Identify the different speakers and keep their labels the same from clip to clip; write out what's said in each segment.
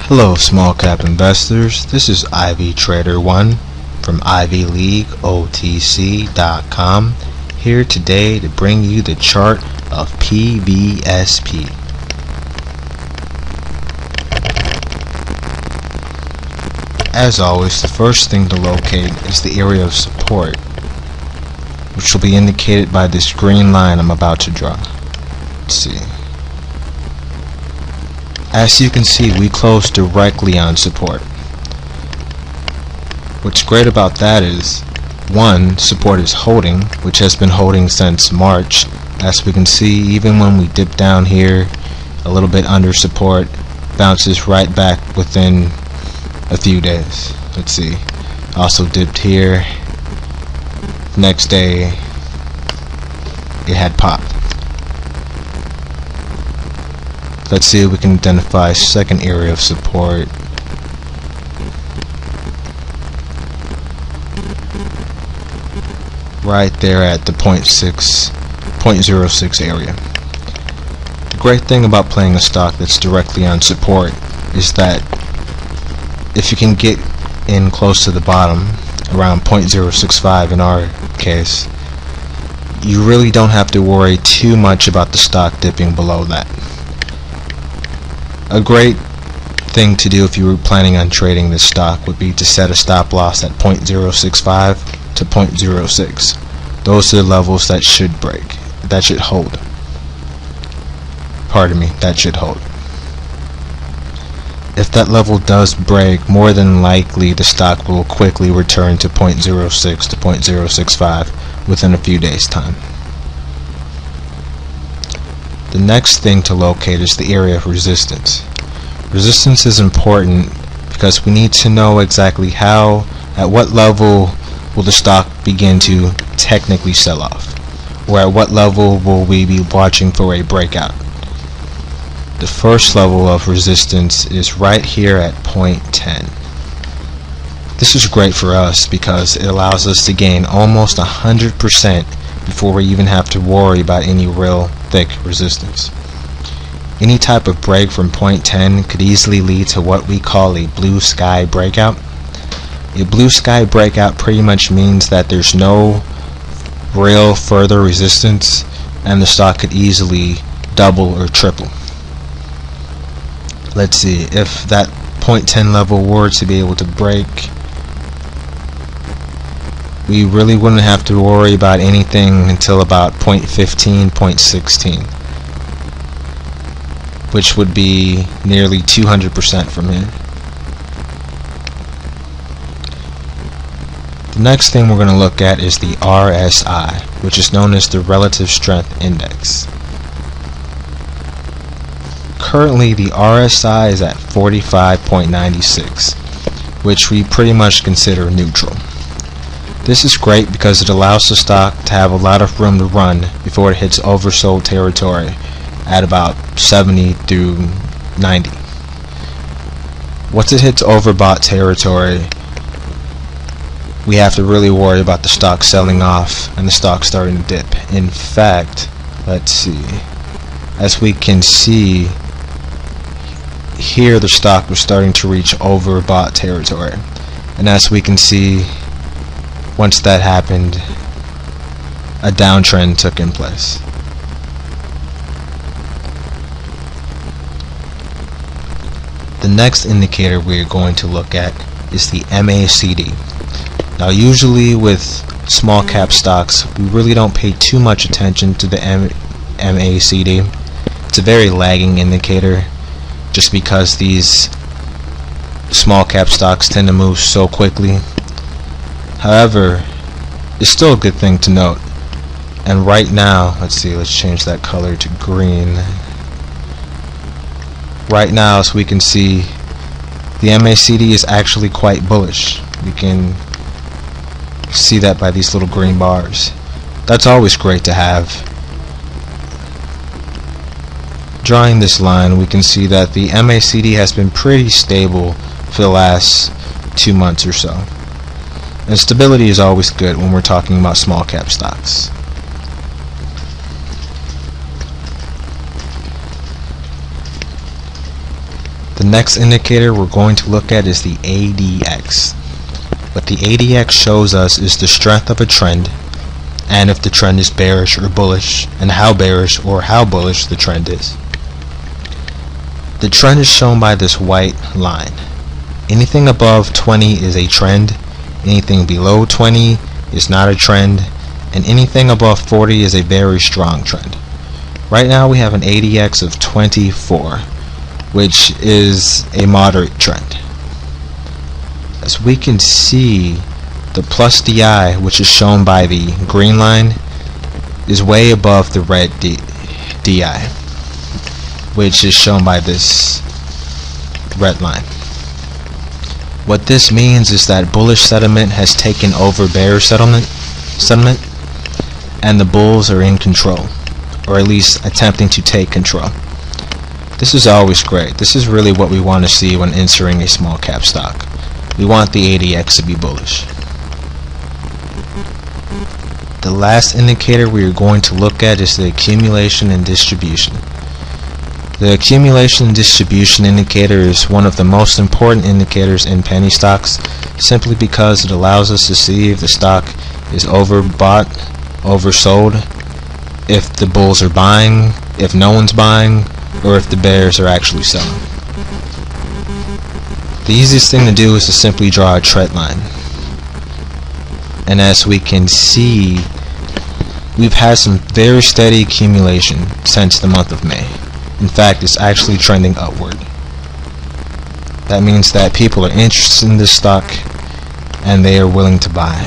Speaker 1: Hello small cap investors, this is Ivy Trader 1 from ivyleagueotc.com here today to bring you the chart of Pvsphd. As always, the first thing to locate is the area of support, which will be indicated by this green line I'm about to draw. Let's see. As you can see, we closed directly on support. What's great about that is, one, support is holding, which has been holding since March. As we can see, even when we dip down here a little bit under support, bounces right back within a few days. Let's see. Also dipped here. Next day, it had popped. Let's see if we can identify a second area of support. Right there at the 0.06 area. The great thing about playing a stock that's directly on support is that if you can get in close to the bottom, around 0.065 in our case, you really don't have to worry too much about the stock dipping below that. A great thing to do if you were planning on trading this stock would be to set a stop loss at 0.065 to 0.06. Those are the levels that should break, that should hold. Pardon me, that should hold. If that level does break, more than likely the stock will quickly return to 0.06 to 0.065 within a few days' time. The next thing to locate is the area of resistance. Resistance is important because we need to know exactly at what level will the stock begin to technically sell off, or at what level will we be watching for a breakout. The first level of resistance is right here at 0.10. This is great for us because it allows us to gain almost 100% before we even have to worry about any real thick resistance. Any type of break from 0.10 could easily lead to what we call a blue sky breakout. A blue sky breakout pretty much means that there's no real further resistance and the stock could easily double or triple. Let's see, if that 0.10 level were to be able to break, we really wouldn't have to worry about anything until about 0.15, 0.16, which would be nearly 200% from here. The next thing we're going to look at is the RSI, which is known as the Relative Strength Index. Currently, the RSI is at 45.96, which we pretty much consider neutral. This is great because it allows the stock to have a lot of room to run before it hits oversold territory at about 70 through 90. Once it hits overbought territory, we have to really worry about the stock selling off and the stock starting to dip. In fact, let's see, as we can see here, the stock was starting to reach overbought territory, and as we can see, once that happened, a downtrend took in place. The next indicator we're going to look at is the MACD. Now usually with small cap stocks, we really don't pay too much attention to the MACD. It's a very lagging indicator just because these small cap stocks tend to move so quickly. However, it's still a good thing to note. And right now, let's change that color to green. Right now, as we can see, the MACD is actually quite bullish. We can see that by these little green bars. That's always great to have. Drawing this line, we can see that the MACD has been pretty stable for the last 2 months or so. And stability is always good when we're talking about small cap stocks. The next indicator we're going to look at is the ADX. What the ADX shows us is the strength of a trend, and if the trend is bearish or bullish, and how bearish or how bullish the trend is. The trend is shown by this white line. Anything above 20 is a trend, anything below 20 is not a trend, and anything above 40 is a very strong trend. Right now we have an ADX of 24, which is a moderate trend. As we can see, the plus DI, which is shown by the green line, is way above the red DI, which is shown by this red line. What this means is that bullish sentiment has taken over bearish sentiment, and the bulls are in control, or at least attempting to take control. This is always great. This is really what we want to see when entering a small cap stock. We want the ADX to be bullish. The last indicator we are going to look at is the accumulation and distribution. The accumulation and distribution indicator is one of the most important indicators in penny stocks, simply because it allows us to see if the stock is overbought, oversold, if the bulls are buying, if no one's buying, or if the bears are actually selling. The easiest thing to do is to simply draw a trend line. And as we can see, we've had some very steady accumulation since the month of May. In fact, it's actually trending upward. That means that people are interested in this stock and they are willing to buy.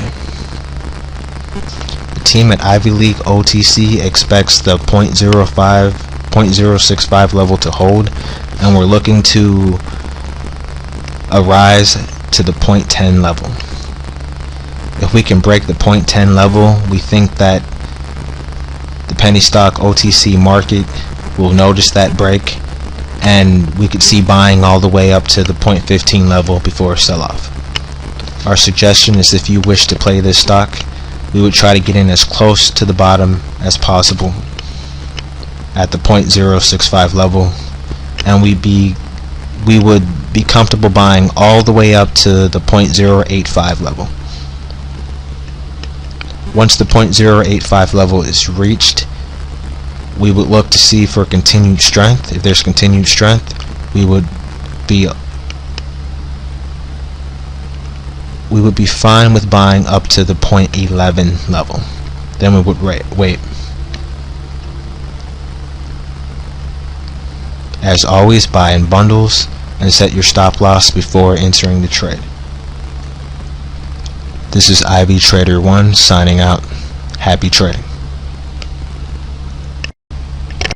Speaker 1: The team at Ivy League OTC expects the 0.65 level to hold, and we're looking to a rise to the 0.10 level. If we can break the 0.10 level, we think that the penny stock OTC market will notice that break, and we could see buying all the way up to the 0.15 level before a sell-off. Our suggestion is, if you wish to play this stock, we would try to get in as close to the bottom as possible at the 0.065 level, and we would be comfortable buying all the way up to the 0.085 level. Once the 0.085 level is reached, we would look to see for continued strength. If there's continued strength, we would be fine with buying up to the 0.11 level. Then we would wait. As always, buy in bundles and set your stop loss before entering the trade. This is Ivy Trader 1 signing out. Happy trading.